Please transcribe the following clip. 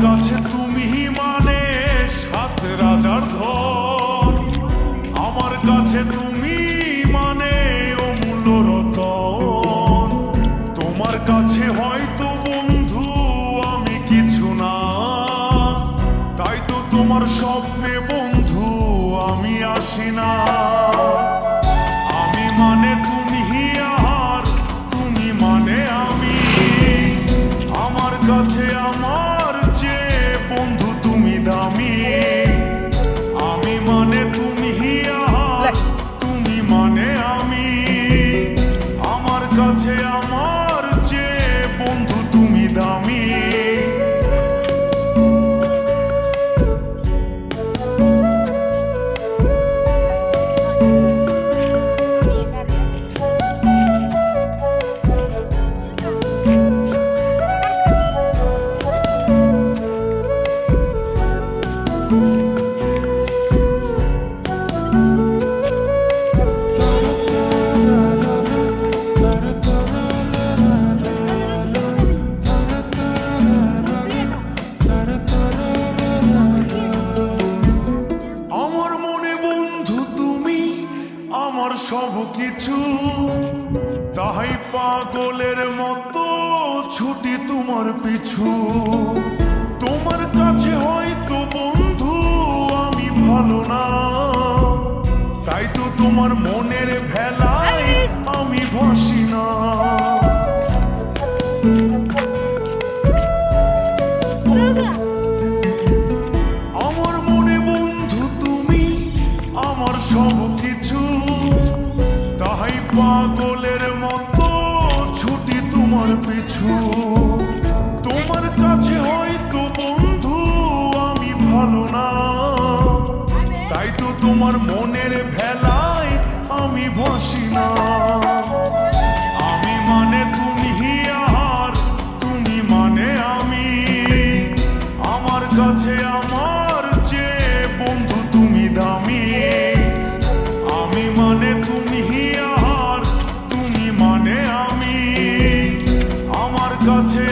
কাছে তুমি মানে সাত রাজার ধন, আমার কাছে তুমি মানে অমূল্য রতন। তোমার কাছে হয়তো বন্ধু আমি কিছু না, তাই তো তোমার স্বপ্নে বন্ধু আমি আসি না। আমি মানে তুমি আর তুমি মানে আমি, আমার কাছে আমার চেয়ে বন্ধু তুমি দামি। আমি মানে তুমি আর তুমি মানে আমি, আমার কাছে আমার চেয়ে বন্ধু তুমি দামি। আমার মনে বন্ধু তুমি আমার সব কিছু, তাই পাগলের মতো ছুটি তোমার পিছু। তোমার কাছে হয়তো বন্ধু আমি ভালো না, তাই তো তোমার মনের ভেলায় আমি ভাসি না। আমার মনে বন্ধু তুমি আমার সব কিছু, তাই পাগলের মতো ছুটি তোমার পিছু। তোমার কাছে হয়তো বন্ধু আমি ভালো না, তাই তো তোমার মনের ভেলায় আমি ভাসি না। আমি মানে তুমি আর তুমি মানে আমি, আমার কাছে আমার চেয়ে বন্ধু তুমি দামি। আমি মানে তুমি আর তুমি মানে আমি, আমার কাছে